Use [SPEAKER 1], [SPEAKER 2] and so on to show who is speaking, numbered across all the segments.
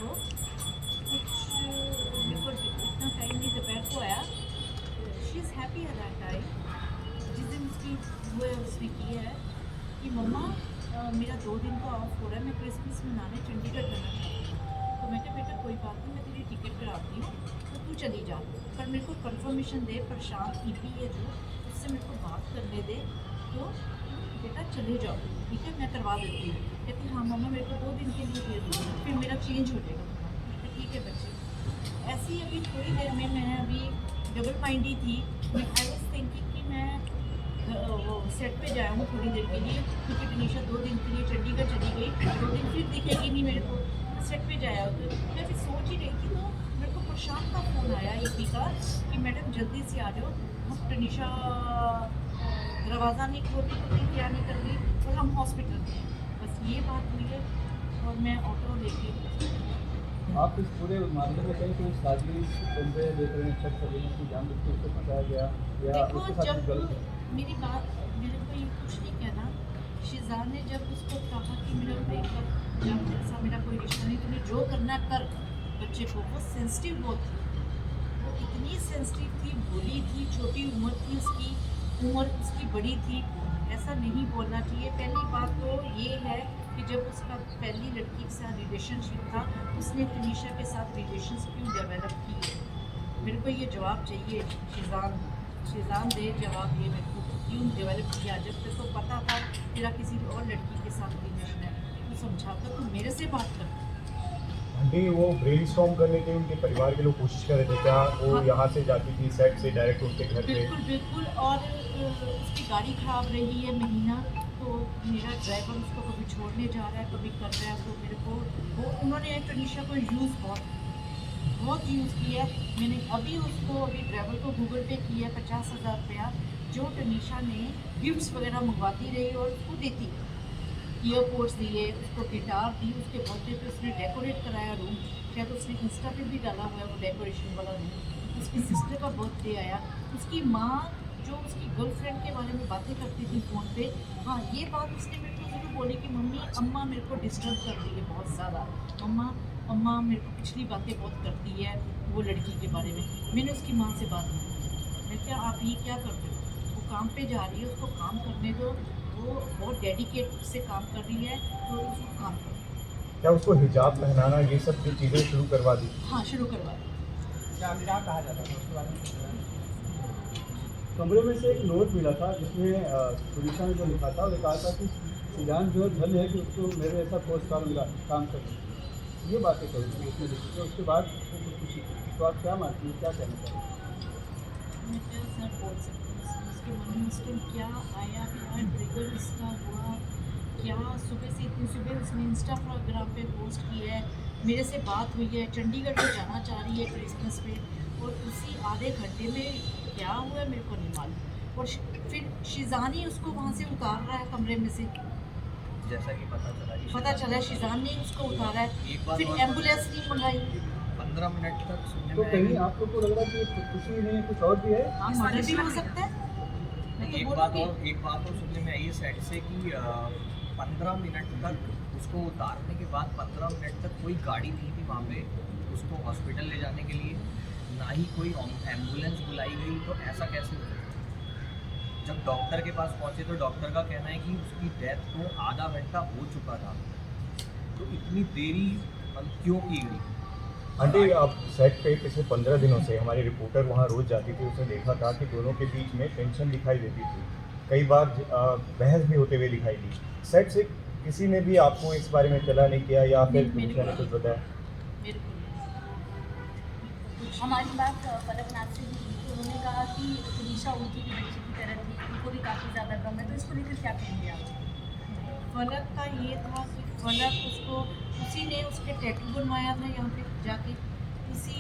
[SPEAKER 1] को कुछ मेरे को इतना टाइम नहीं दोपहर को आया। She is happy at that time. जिस दिन उसकी वो है उसने किया है कि मम्मा मेरा 2 दिन का ऑफ हो रहा है, मैं क्रिसमस मनाने चंडीगढ़ जाना चाहती हूँ। तो मैं कहा बेटा कोई बात नहीं, मैं तेरी टिकट कराती हूँ तो तू चली जा, पर मेरे को कंफर्मेशन दे, प्रशांत ईपी है जो, उससे मेरे को बात करने दे, तो बेटा चले जाओ, ठीक है मैं करवा देती हूँ। कहती हाँ मम्मा मेरे को 2 दिन के लिए दे दो, फिर मेरा चेंज हो जाएगा तुम्हारा। ठीक है बच्चे। ऐसे ही अभी थोड़ी देर में मैं अभी डबल माइंडी थी, मैं आई वॉज थिंकिंग कि मैं वो सेट पे जाया हूँ थोड़ी देर के लिए, क्योंकि टनीशा 2 दिन के लिए चंडीगढ़ चली गई, 2 दिन फिर दिखेगी नहीं मेरे को, सेट पे जाया तो मैं अभी सोच ही रही थी, तो मेरे को प्रशांत का फ़ोन आया ईपी का कि मैडम जल्दी से आ जाओ, हम टनीशा दरवाज़ा नहीं खोल रही, क्या नहीं कर रही, और हम हॉस्पिटल में हैं। बस ये बात हुई है और मैं ऑटो लेके।
[SPEAKER 2] आप इस पूरे मामले में कहीं कोई साजिश बंदे देख रहे हैं, शक कर रहे हैं कि जानबूझ के उसको फंसाया गया या
[SPEAKER 1] देखो
[SPEAKER 2] उसके साथ
[SPEAKER 1] जब
[SPEAKER 2] कुछ गलत है?
[SPEAKER 1] मेरी बात, मेरे को ये कुछ नहीं कहना, शिजान ने जब उसको कहा कि मेरा ब्रेकअप या ऐसा मेरा कोई रिश्ता नहीं, तुम्हें जो करना कर, बच्चे को वो सेंसिटिव बहुत थी, वो इतनी सेंसिटिव थी, बोली थी, छोटी उम्र थी उसकी, उम्र उसकी बड़ी थी, ऐसा नहीं बोलना चाहिए। पहली बात तो ये है कि जब उसका पहली लड़की के साथ रिलेशनशिप था, उसने तनीशा के साथ रिलेशंस क्यों डेवलप किए, मेरे को ये जवाब चाहिए। शिजान शिजान दे जवाब, ये मेरे को क्यों डेवलप किया, जब तेरे को पता था तेरा किसी और लड़की के साथ रिलेशन है, तू समझाता, तू मेरे से बात कर।
[SPEAKER 3] आंटी वो ब्रेनस्टॉर्म करने के उनके परिवार के लोग कोशिश कर रहे थे, क्या वो
[SPEAKER 1] हाँ।
[SPEAKER 3] यहाँ से जाती थी सेट से डायरेक्ट उनके घर पे?
[SPEAKER 1] बिल्कुल बिल्कुल, और उसकी गाड़ी ख़राब रही है महीना, तो मेरा ड्राइवर उसको कभी छोड़ने जा रहा है, कभी कर रहा है, तो मेरे को वो उन्होंने टनीशा को यूज़ बहुत यूज़ किया है। मैंने अभी उसको अभी ड्राइवर को गूगल पे किया 50,000 रुपया, जो टनीशा ने गिफ्ट्स वगैरह मंगवाती रही और उसको देती रही, ईयरपोड्स दिए, उसको गिटार दी, उसके बर्थडे पे उसने डेकोरेट कराया रूम, शायद उसने इंस्टा पे भी डाला हुआ है वो डेकोरेशन वाला रूम। उसकी सिस्टर का बर्थडे आया, उसकी माँ जो उसकी गर्लफ्रेंड के बारे में बातें करती थी फ़ोन पे, हाँ ये बात उसने मेरे को ज़रूर बोली कि मम्मी अम्मा मेरे को डिस्टर्ब कर रही है बहुत ज़्यादा, अम्मा अम्मा मेरे को पिछली बातें बहुत करती है वो लड़की के बारे में। मैंने उसकी माँ से बात की, मैं क्या आप ये क्या कर रहे हो, वो काम पे जा रही है, उसको काम करने दो, वो बहुत डेडिकेट से काम कर रही है, तो उसको काम करो।
[SPEAKER 3] क्या उसको हिजाब पहनाना ये सब भी चीज़ें शुरू करवा दी?
[SPEAKER 1] हाँ शुरू करवा दी।
[SPEAKER 2] क्या कहा जाता था उसके बारे में? कमरे में से एक नोट मिला था जिसमें पुलिसा ने जो लिखा था और कहा था कि शिजान जो धन है कि उसको मेरे ऐसा पोस्ट काम मिला काम करने, ये बातें कही थी उसने लिखी थी। उसके बाद वो खुदकुशी की। तो आप क्या मानती हैं, क्या कहना चाहिए?
[SPEAKER 1] मैं क्या सर बोल सकती हूँ, उसके मन में उस टाइम क्या आया, क्या ट्रिगर इसका हुआ, क्या सुबह से इतनी सुबह उसने इंस्टाग्राम पे पोस्ट किया है, मेरे से बात हुई है, चंडीगढ़ में जाना चाह रही है क्रिसमस पे, और उसी आधे घंटे में क्या हुआ है मेरे को नहीं मालूम, और फिर शिजानी उसको वहाँ से उतार रहा है कमरे में से,
[SPEAKER 4] जैसा कि
[SPEAKER 1] पता चला शिजान ने उसको उतारा है,
[SPEAKER 4] एक बात
[SPEAKER 1] फिर
[SPEAKER 4] और
[SPEAKER 1] एम्बुलेंस नहीं मंगाई।
[SPEAKER 4] 15 मिनट तक सुनने
[SPEAKER 2] तो
[SPEAKER 4] में
[SPEAKER 2] कहीं
[SPEAKER 4] आएगी।
[SPEAKER 2] आप लोग को लग रहा है कि खुदकुशी नहीं कुछ और भी है?
[SPEAKER 1] हाँ मर्डर भी हो सकता है, मैं तो
[SPEAKER 4] एक
[SPEAKER 1] बोलूँगी।
[SPEAKER 4] बात और सुनने में आई है सेट से कि 15 मिनट तक उसको उतारने के बाद 15 मिनट तक कोई गाड़ी नहीं थी वहाँ पे उसको हॉस्पिटल ले जाने के लिए, ना ही कोई एम्बुलेंस बुलाई गई, तो ऐसा कैसे हो सकता है? जब डॉक्टर के पास पहुँचे तो डॉक्टर का कहना है कि उसकी डेथ को आधा घंटा हो चुका था, तो इतनी देरी क्यों की गई?
[SPEAKER 3] आंटी आप सेट पे पिछले 15 दिनों से हमारी रिपोर्टर वहाँ रोज जाती थी, उसने देखा था कि दोनों के बीच में टेंशन दिखाई देती थी, कई बार बहस भी होते हुए दिखाई दी। सेट से किसी ने भी आपको इस बारे में चला नहीं किया या फिर
[SPEAKER 1] मेरे
[SPEAKER 3] दूसरा ने
[SPEAKER 1] को
[SPEAKER 3] कुछ बताया?
[SPEAKER 1] मेरे को नहीं।
[SPEAKER 5] हमारी बात फलकनाथ से हुई तो उन्होंने कहा कि तनीशा उनकी भी बच्चे की तरह थी, उनको भी काफ़ी ज़्यादा गम है, तो इसको लेकर क्या कहेंगे आप?
[SPEAKER 1] फलक का ये था कि फलक उसको उसी ने उसके टैटू बनवाया था यहाँ पे जाके, उसी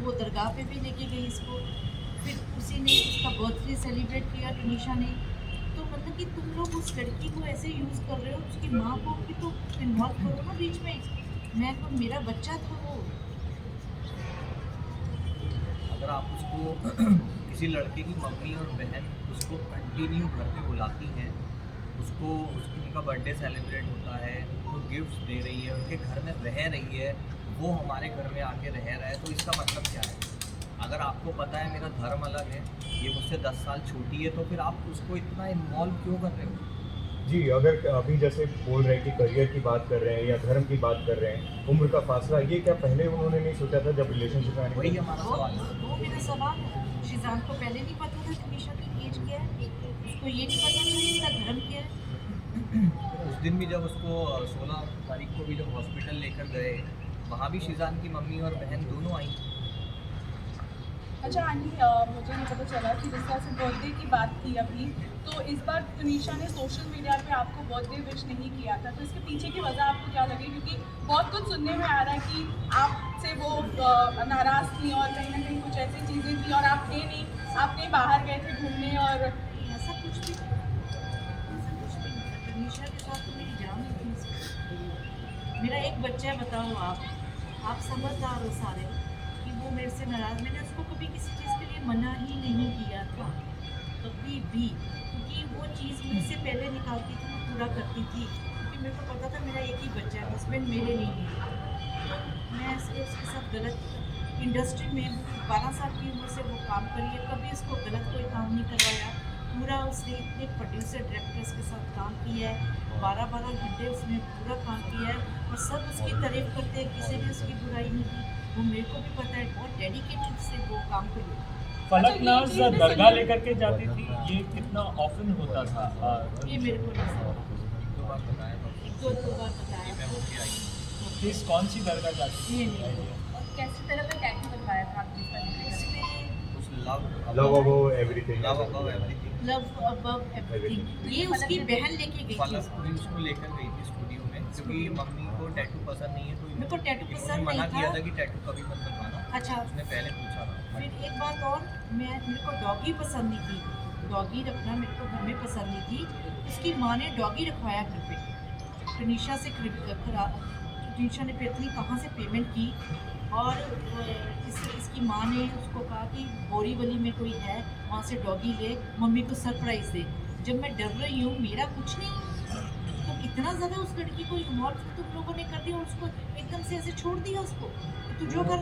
[SPEAKER 1] वो दरगाह पे भी लेके गई इसको, फिर उसी ने उसका बर्थडे सेलिब्रेट किया टनीशा ने, तो मतलब कि तुम लोग उस लड़की को ऐसे यूज़ कर रहे हो, उसकी माँ को भी तो इन्वॉल्व करो ना बीच में, मैं तो मेरा बच्चा था वो।
[SPEAKER 4] अगर आप उसको किसी लड़के की मम्मी और बहन उसको कंटिन्यू घर पे बुलाती हैं, उसको उनका बर्थडे सेलिब्रेट होता है, उनको गिफ्ट्स दे रही है, उनके घर में रह रही है, वो हमारे घर में आके रह रहा है, तो इसका मतलब क्या है? अगर आपको पता है मेरा धर्म अलग है, ये मुझसे 10 साल छोटी है, तो फिर आप उसको इतना इन्वॉल्व क्यों कर रहे हो?
[SPEAKER 3] जी, अगर अभी जैसे बोल रहे हैं कि करियर की बात कर रहे हैं या धर्म की बात कर रहे हैं, उम्र का फासला, ये क्या पहले उन्होंने नहीं सोचा था जब रिलेशनशिप में आने
[SPEAKER 4] वही
[SPEAKER 3] के?
[SPEAKER 4] हमारा सवाल है।
[SPEAKER 1] वो मेरा सवाल है। शिजान को पहले नहीं पता था तनीशा की एज क्या है, उसको ये नहीं पता था इसका धर्म क्या है।
[SPEAKER 4] उस दिन भी जब उसको 16 तारीख को भी जब हॉस्पिटल लेकर गए, वहाँ भी शिजान की मम्मी और बहन दोनों आई।
[SPEAKER 6] अच्छा आंटी, मुझे ये पता चला कि जिस तरह से बर्थडे की बात की अभी, तो इस बार तनीशा ने सोशल मीडिया पे आपको बर्थडे विश नहीं किया था, तो इसके पीछे की वजह आपको क्या लगी? क्योंकि बहुत कुछ सुनने में आ रहा है कि आपसे वो नाराज़ थी और कहीं ना कहीं कुछ ऐसी चीज़ें थी और आप थे नहीं, आप कहीं बाहर गए थे घूमने और
[SPEAKER 1] ऐसा कुछ भी नहीं। तनीशा के साथ तो मेरी जान ही थी। मेरा एक बच्चा है, बताओ आप समझदार हो सारे कि वो मेरे से नाराज़। मैंने उसको कभी किसी चीज़ के लिए मना ही नहीं किया था, कभी भी, क्योंकि वो चीज़ मुझसे पहले निकालती थी, मैं पूरा करती थी, क्योंकि मेरे को पता था मेरा एक ही बच्चा है, हस्बैंड मेरे नहीं है। तो मैं उसके साथ गलत इंडस्ट्री में 12 साल की उम्र से वो काम करी है, कभी उसको गलत कोई काम नहीं करवाया। पूरा उसने इतने प्रोड्यूसर डायरेक्टर्स के साथ काम किया है, 12-12 घंटे उसने पूरा काम किया है और सब उसकी तारीफ करते हैं, किसी भी उसकी बुराई नहीं की। वो मेरे को भी पता है, बहुत डेडिकेटेड से वो काम करी।
[SPEAKER 7] फलकनाज दरगाह लेकर के जाती थी, ये कितना ऑफन होता था?
[SPEAKER 1] ये मेरे को नहीं समझ,
[SPEAKER 4] एक दो बार बताया था,
[SPEAKER 1] एक दो बार बताया
[SPEAKER 4] मैं होके आई।
[SPEAKER 7] किस कौन सी दरगाह जाती थी?
[SPEAKER 1] ये नहीं।
[SPEAKER 5] और कैसी तरह का टैटू बनवाया था आपने इसका जिक्र करें?
[SPEAKER 1] इसमें
[SPEAKER 4] उस
[SPEAKER 3] love above everything.
[SPEAKER 4] Love above everything.
[SPEAKER 1] Love above everything, ये उसकी बहन लेके गई थी
[SPEAKER 4] फलक
[SPEAKER 1] उसको।
[SPEAKER 4] पूरी उसको लेकर गई थी स्टूडियो में, क्योंकि मम्मी को टैटू पसंद नहीं है, तो
[SPEAKER 1] मेरे को टैटू
[SPEAKER 4] इन्होंने
[SPEAKER 1] पसंद
[SPEAKER 4] मना
[SPEAKER 1] नहीं
[SPEAKER 4] किया
[SPEAKER 1] था।
[SPEAKER 4] था कि टैटू कभी मत बनवाना।
[SPEAKER 1] अच्छा,
[SPEAKER 4] उसने पहले पूछा था।
[SPEAKER 1] फिर एक बात और, मेरे को डॉगी पसंद नहीं थी, डॉगी रखना मेरे को घर में पसंद नहीं थी। उसकी माँ ने डॉगी रखवाया घर पे, तनीशा से तनीशा ने पता नहीं कहाँ से पेमेंट की और इसकी माँ ने उसको कहा कि बोरीवली में कोई है, वहाँ से डॉगी ले, मम्मी को सरप्राइज़ दे। जब मैं डर रही हूँ, मेरा कुछ नहीं, तो इतना ज़्यादा उस लड़की को इन्वॉल्व तुम लोगों ने कर दिया और उसको एकदम से ऐसे छोड़ दिया उसको, तू जो कर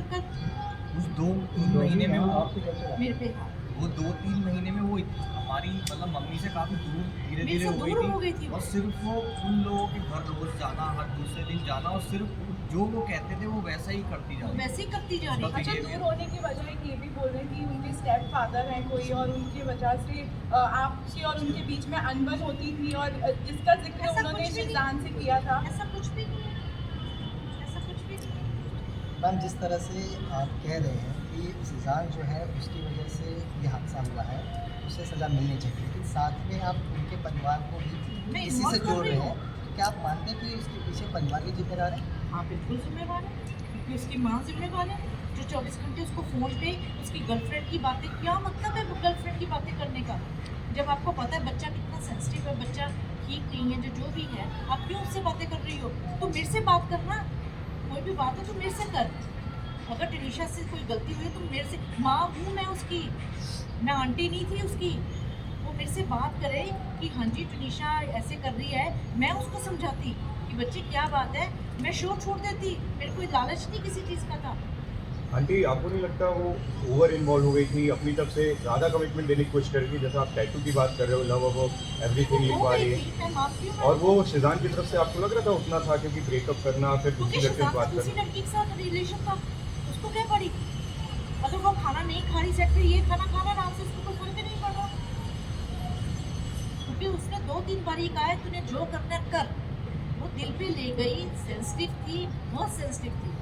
[SPEAKER 4] उस 2-3 महीने में वो
[SPEAKER 2] आपको क्या चला?
[SPEAKER 1] मेरे पे। हाँ,
[SPEAKER 4] वो 2-3 महीने में वो हमारी मतलब मम्मी से काफ़ी दूर धीरे
[SPEAKER 1] मेरे
[SPEAKER 4] धीरे
[SPEAKER 1] से दूर हो गई थी वो।
[SPEAKER 4] और सिर्फ वो उन लोगों के घर रोज जाना, हर दूसरे दिन जाना, और सिर्फ जो वो कहते थे वो वैसा ही करती जा
[SPEAKER 1] वो
[SPEAKER 4] रही।
[SPEAKER 1] वैसे ही करती जा रही है।
[SPEAKER 6] अच्छा, दूर होने की वजह एक ये भी बोल रहे हैं कि उनके स्टेप फादर हैं कोई और उनकी वजह से आपकी और उनके बीच में अनबन होती थी और जिसका जिक्र
[SPEAKER 1] ऐसा
[SPEAKER 6] उन्होंने
[SPEAKER 1] कुछ भी नहीं।
[SPEAKER 6] शिजान से किया था।
[SPEAKER 1] ऐसा कुछ भी नहीं है, ऐसा कुछ भी नहीं है।
[SPEAKER 8] मैम, जिस तरह से आप कह रहे हैं कि शिजान जो है उसकी वजह से ये हादसा हुआ है, उसे सज़ा मिलनी चाहिए, लेकिन साथ में आप उनके परिवार को
[SPEAKER 1] मैं
[SPEAKER 8] भी इसी से
[SPEAKER 1] involve कर
[SPEAKER 8] जोड़
[SPEAKER 1] रही
[SPEAKER 8] रहे
[SPEAKER 1] हूँ।
[SPEAKER 8] हैं, तो क्या आप मानते हैं कि उसके पीछे परिवार भी जिम्मेदार है?
[SPEAKER 1] हाँ, बिल्कुल जिम्मेवार है, क्योंकि उसकी माँ जिम्मेवार है, जो 24 घंटे उसको फ़ोन पे उसकी गर्लफ्रेंड की बातें, क्या मतलब है गर्लफ्रेंड की बातें करने का? जब आपको पता है बच्चा कितना सेंसिटिव है, बच्चा ठीक नहीं है, जो भी है, आप क्यों उससे बातें कर रही हो? तो मेरे से बात करना, कोई भी बात है तो मेरे से कर। अगर टनीशा से कोई गलती हुई है तो मेरे से, माँ हूँ मैं उसकी, मैं आंटी नहीं थी उसकी। वो मेरे से बात करे कि हाँ जी टनीशा ऐसे कर रही है, मैं उसको समझाती कि बच्चे क्या बात है, मैं शो छोड़ देती, मेरे कोई लालच नहीं किसी चीज़ का था।
[SPEAKER 3] आंटी, आपको नहीं लगता वो ओवर इन्वॉल्व हो गई थी, अपनी तरफ से ज़्यादा कमिटमेंट देने की कोशिश कर रही थी? जैसा आप टैटू की बात कर रहे हो, लव अबव एवरीथिंग लिखवा रही है,
[SPEAKER 1] मैं मानती हूँ,
[SPEAKER 3] और वो शिजान की तरफ से आपको लग रहा था उतना था क्योंकि ब्रेकअप करना, फिर
[SPEAKER 1] क्योंकि
[SPEAKER 3] दूसरी लड़के से बात
[SPEAKER 1] दूसरी
[SPEAKER 3] करना?
[SPEAKER 1] लड़की के साथ रिलेशन था, उसको क्या पड़ी? अगर वो खाना नहीं खा रही सेट पे, ये खाना खाना आराम से, उसको कोई फर्क नहीं पड़ रहा, क्योंकि उसने 2-3 बार ही कहा है तूने जो करना कर। वो दिल पे ले गई, सेंसिटिव थी, बहुत सेंसिटिव थी।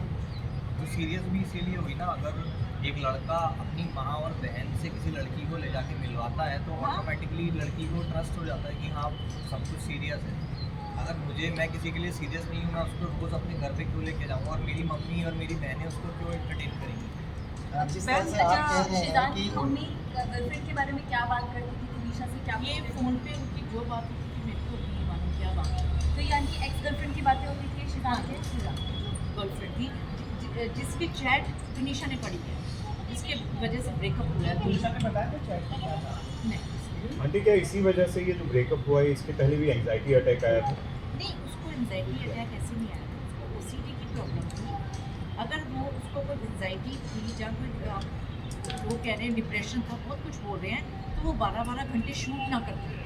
[SPEAKER 4] तो सीरियस भी इसीलिए हुई ना, अगर एक लड़का अपनी माँ और बहन से किसी लड़की को ले जाके मिलवाता है तो
[SPEAKER 1] हाँ।
[SPEAKER 4] ऑटोमेटिकली लड़की को ट्रस्ट हो जाता है कि हाँ सब कुछ सीरियस है। अगर मैं किसी के लिए सीरियस नहीं हूँ, मैं उसको रोज़ अपने घर पे क्यों लेके जाऊँगा, और मेरी मम्मी और मेरी बहनें उसको क्यों एंटरटेन करेंगी?
[SPEAKER 8] जिस तरह से आप कह रहे हैं
[SPEAKER 5] शिजान
[SPEAKER 8] कि
[SPEAKER 5] की मम्मी गर्लफ्रेंड के बारे में क्या बात करती थी, तनीशा से क्या
[SPEAKER 1] ये
[SPEAKER 5] पूछती थी?
[SPEAKER 1] फ़ोन पे उनकी जो बात होती थी मेरे को नहीं मालूम क्या बात थी।
[SPEAKER 5] तो यानी कि एक्स गर्लफ्रेंड की बातें होती थी शिजान के?
[SPEAKER 1] गर्लफ्रेंड थी जिसकी चैट तनीशा ने पढ़ी है, जिसके वजह से ब्रेकअप हुआ है।
[SPEAKER 7] तनीशा ने बताया था चैट में क्या था?
[SPEAKER 1] नहीं,
[SPEAKER 3] आंटी, क्या इसी वजह से ये जो ब्रेकअप हुआ है, इसके पहले भी एंग्जाइटी अटैक आया था?
[SPEAKER 1] नहीं, उसको एंजाइटी अटैक ऐसे नहीं आया था, उसको ओसीडी की प्रॉब्लम थी। अगर वो उसको कोई एंजाइटी थी या कोई वो कह रहे हैं डिप्रेशन था, बहुत कुछ बोल रहे हैं, तो वो 12-12 घंटे शूट ना करते।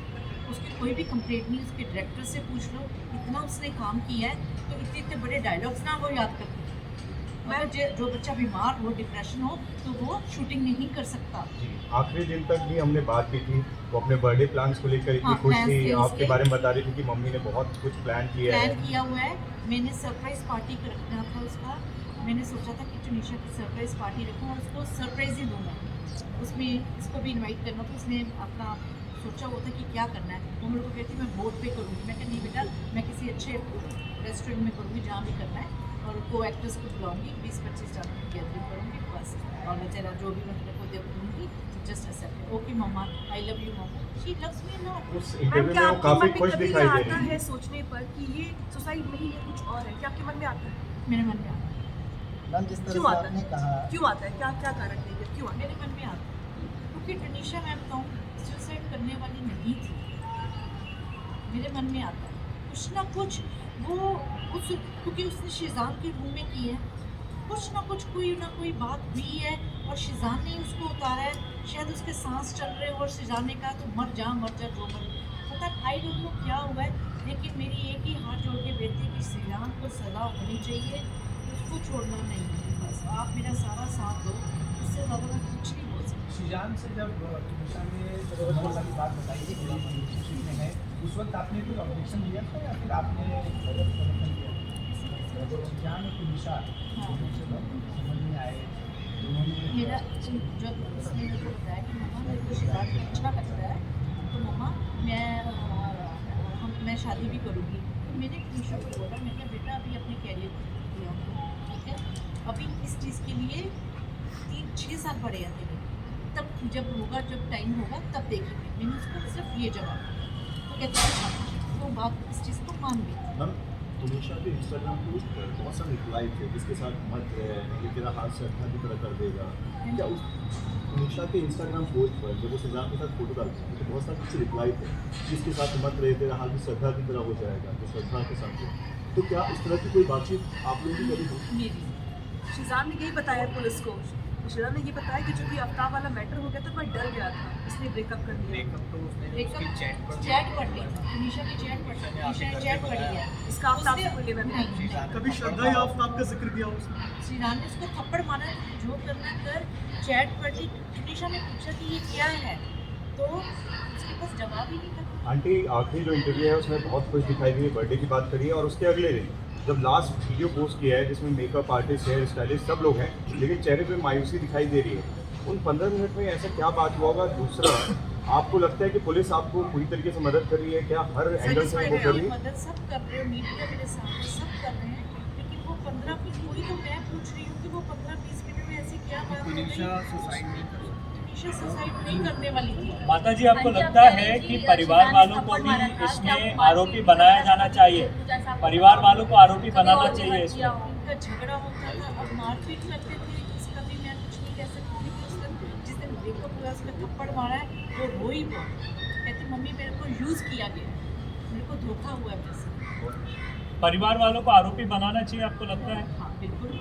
[SPEAKER 1] उसकी कोई भी कंप्लेंट नहीं, उसके डायरेक्टर से पूछ लो, इतना उसने काम किया है, तो इतने इतने बड़े डायलॉग्स ना वो याद करती। अगर जो बच्चा बीमार हो, डिप्रेशन हो, तो वो शूटिंग नहीं कर सकता।
[SPEAKER 3] आखिरी दिन तक भी हमने बात की थी, वो अपने बर्थडे प्लान्स को लेकर इतनी
[SPEAKER 1] हाँ,
[SPEAKER 3] खुश
[SPEAKER 1] plans
[SPEAKER 3] थी,
[SPEAKER 1] थे
[SPEAKER 3] आपके
[SPEAKER 1] उसके।
[SPEAKER 3] बारे में बता रही थी कि मम्मी ने बहुत कुछ प्लान किया है।
[SPEAKER 1] प्लान किया हुआ है, मैंने सरप्राइज पार्टी रखना था उसका। मैंने सोचा था कि टुनीशा की सरप्राइज पार्टी रखूँ और उसको सरप्राइज ही दूँ मैं, उसमें इसको भी इनवाइट करना। तो उसने अपना सोचा हुआ था कि क्या करना है। वो मेरे को कहती मैं बोर्ड पे करूँगी। मैं कहा नहीं बेटा, मैं किसी अच्छे रेस्टोरेंट में करूँगी जहाँ भी करना है, और को एक्टर्स को बुलाऊँगी, 20-25 जन की गैदरिंग करूँगी बस, और मैं तेरा जो भी मैं तेरे को दे दूँगी, just accept. Okay mama, I love you mama, she loves me not.
[SPEAKER 3] उस
[SPEAKER 9] मैम,
[SPEAKER 3] इंटरव्यू
[SPEAKER 9] क्या
[SPEAKER 3] में वो
[SPEAKER 9] आपके
[SPEAKER 3] काफी
[SPEAKER 9] मन में
[SPEAKER 3] खुश
[SPEAKER 9] कभी
[SPEAKER 3] दिखाई दे
[SPEAKER 9] आता
[SPEAKER 3] रही
[SPEAKER 9] है
[SPEAKER 3] है।
[SPEAKER 9] सोचने पर कि ये सुसाइड नहीं है कुछ और है? क्या आपके मन में आता है?
[SPEAKER 1] मेरे मन में आता
[SPEAKER 8] मैम जिस तरह
[SPEAKER 9] क्यों
[SPEAKER 8] से
[SPEAKER 9] आता
[SPEAKER 8] आपने
[SPEAKER 9] है?
[SPEAKER 8] कहा
[SPEAKER 9] क्यों आता है? क्या क्या कारण है ये? क्यों
[SPEAKER 1] है,
[SPEAKER 9] आता है?
[SPEAKER 1] मेरे मन में आता है, क्योंकि टुनीशा मैं बताऊँ सुसाइड करने वाली नहीं थी। मेरे मन में आता है कुछ ना कुछ, वो उस क्योंकि उसने शिजान के रूम में की है, कुछ ना कुछ कोई ना कोई बात हुई है, और शिजान ने उसको उतारा है। शायद उसके सांस चल रहे हो और शिजान ने कहा तो मर जा जो मर, पता आई डोंट नो क्या हुआ है। लेकिन मेरी एक ही हाथ जोड़ के बेनती है कि शिजान को सजा होनी चाहिए, उसको छोड़ना नहीं है। बस आप मेरा सारा साथ दो, उससे ज़्यादा मैं कुछ नहीं बोल सकती।
[SPEAKER 10] शिजान से जब टुनीशा ने बहुत सारी बात बताई कि मेरी रिलेशनशिप में है, उस वक्त आपने कोई ऑब्जेक्शन दिया था या फिर आपने गलत समर्थन किया था? जो शिजान और टुनीशा समझ में आए, उन्होंने
[SPEAKER 1] मेरा जब उसने मेरे को बताया कि मम्मा मेरे को शिजान को अच्छा लगता है, तो मम्मा मैं शादी भी करूँगी, तो मैंने टुनीशा को बोला, मैं कहा बेटा अभी अपने कैरियर को किया हूँ, ठीक है, अभी इस चीज़ के लिए 3-6 साल पड़े हैं तेरे, तब जब होगा, जब टाइम होगा तब देखेंगे। मैंने उसको सिर्फ ये जवाब दिया, तो कहते हैं तो बात इस चीज़ को मान गई।
[SPEAKER 11] मैम टुनीशा के इंस्टाग्राम पे बहुत सारे रिप्लाई थे जिसके साथ मत रहे, ये तेरा हाथ से अच्छा की तरह कर देगा। क्या उस टुनीशा के इंस्टाग्राम पोस्ट पर जब वो शिजान के साथ फोटो डालते हैं तो बहुत सारे अच्छे रिप्लाई थे, जिसके साथ मत रहे, तेरा हाथ भी श्रद्धा की तरह हो जाएगा, तो श्रद्धा के साथ हो। तो क्या इस तरह की कोई बातचीत आप लोगों की कभी हुई?
[SPEAKER 1] मेरी
[SPEAKER 9] शिजान ने यही बताया पुलिस को। शिजान ने ये बताया कि जो भी आफ्ताब वाला मैटर हो गया था, मैं डर गया था, इसलिए ब्रेकअप कर दिया।
[SPEAKER 4] ब्रेकअप तो उसने उसकी चैट पर
[SPEAKER 1] चैट पढ़ ली, टुनीशा की चैट पढ़ ली, टुनीशा ने चैट पढ़ी है।
[SPEAKER 9] इसका आफ्ताब से कोई लेना
[SPEAKER 1] नहीं,
[SPEAKER 9] नहीं।
[SPEAKER 1] नहीं।
[SPEAKER 10] कभी श्रद्धा या आफ्ताब का जिक्र किया उसने?
[SPEAKER 1] श्रीराम ने उसको थप्पड़ मारा, जो करना कर, चैट पढ़ ली। टुनीशा ने पूछा कि ये क्या है, तो उसके पास जवाब ही नहीं था।
[SPEAKER 3] आंटी आखिरी जो इंटरव्यू है उसमें बहुत खुश दिखाई दी है, बर्थडे की बात करी है, और उसके अगले दिन जब लास्ट वीडियो पोस्ट किया है जिसमें मेकअप आर्टिस्ट, हेयर स्टाइलिस्ट सब लोग हैं, लेकिन चेहरे पे मायूसी दिखाई दे रही है। उन 15 मिनट में ऐसा क्या बात हुआ होगा? दूसरा, आपको लगता है कि पुलिस आपको पूरी तरीके से मदद कर रही है क्या? हर एंगल से वो कर रही है?
[SPEAKER 1] मदद सब कर रहे हो, मीडिया मेरे सामने सब कर रहे हैं, लेकिन वो 15 मिनट पूरी तो मैं पूछ रही हूँ कि वो 15-20 मिनट में ऐसी क्या बात हो गई?
[SPEAKER 4] टुनीशा सुसाइड नहीं कर सकती।
[SPEAKER 1] टुनीशा सुसाइड नहीं करने वाली थी।
[SPEAKER 7] माता जी, आपको लगता है कि परिवार वालों को भी इसमें आरोपी बनाया जाना चाहिए? परिवार वालों को आरोपी बनाना चाहिए इसमें?
[SPEAKER 1] उनका झगड़ा होता था, अब मारपीट करते थे, इसका भी मैं कुछ नहीं कह सकती। जिस दिन ब्रेकअप हुआ उसमें थप्पड़ मारा है, वो रोई वो कहती मम्मी मेरे को यूज़ किया गया, मेरे को धोखा हुआ है मेरे से।
[SPEAKER 7] परिवार वालों को आरोपी बनाना चाहिए, आपको लगता है?
[SPEAKER 1] हाँ बिल्कुल।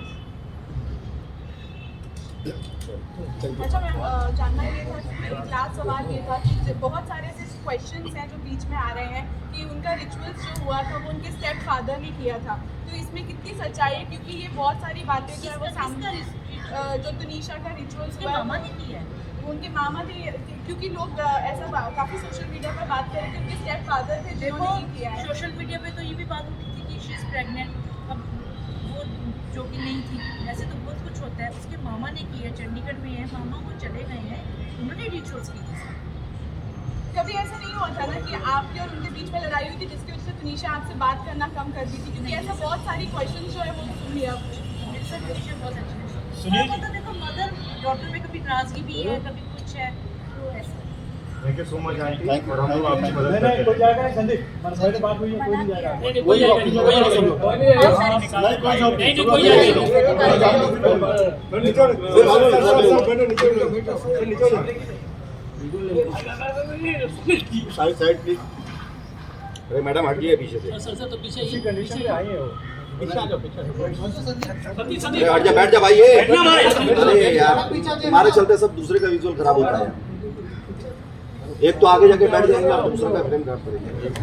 [SPEAKER 6] अच्छा मैम, जानना ये था कि मेरा लास्ट सवाल ये था कि बहुत सारे ऐसे क्वेश्चंस हैं जो बीच में आ रहे हैं कि उनका रिचुअल्स जो हुआ था वो उनके स्टेप फादर ने किया था, तो इसमें कितनी सच्चाई है? क्योंकि ये बहुत सारी बातें जो है वो सामने, जो टुनीशा का रिचुअल्स
[SPEAKER 1] उसके
[SPEAKER 6] हुआ
[SPEAKER 1] मामा ने किया है।
[SPEAKER 6] उनके मामा थे, क्योंकि लोग ऐसा काफ़ी सोशल मीडिया पर बात कर रहे थे उनके स्टेप फादर थे जिन्होंने ये किया है।
[SPEAKER 1] सोशल मीडिया पे तो ये भी बात उठी थी कि शी इज़ प्रेग्नेंट, अब वो जो कि नहीं थी, ऐसे तो बहुत कुछ होता है। उसके मामा ने किया, चंडीगढ़ में है, मामा वो चले गए हैं, उन्होंने रिचुअल्स किए।
[SPEAKER 6] कभी ऐसा नहीं हुआ था ना कि आपके और उनके बीच में लड़ाई हुई थी जिसकी वजह से टुनीशा आपसे बात करना कम कर दी थी? क्योंकि ऐसा बहुत सारी क्वेश्चन जो है वो सुन लिया
[SPEAKER 1] मेरे साथ टुनीशा बहुत अच्छी है।
[SPEAKER 7] सुनील
[SPEAKER 1] तो देखो मदर डॉटर में कभी नाराजगी भी है, कभी कुछ है, तो ऐसा।
[SPEAKER 3] Thank you so much aunty, और हम लोग आपकी मदद
[SPEAKER 2] नहीं
[SPEAKER 3] करते
[SPEAKER 2] कोई
[SPEAKER 3] हैं।
[SPEAKER 2] जाएगा नहीं संदीप, हमारे से बात हुई है, कोई नहीं जाएगा।
[SPEAKER 11] Side please. अरे मैडम हटिए पीछे से।
[SPEAKER 2] इसी कंडीशन में आई है वो।
[SPEAKER 12] बैठ जा भाई ये। अरे यार हमारे चलते सब दूसरे का विजुअल खराब होता है। एक तो आगे जाके बैठ जाएंगे और दूसरे का फ्रेम खराब करेंगे।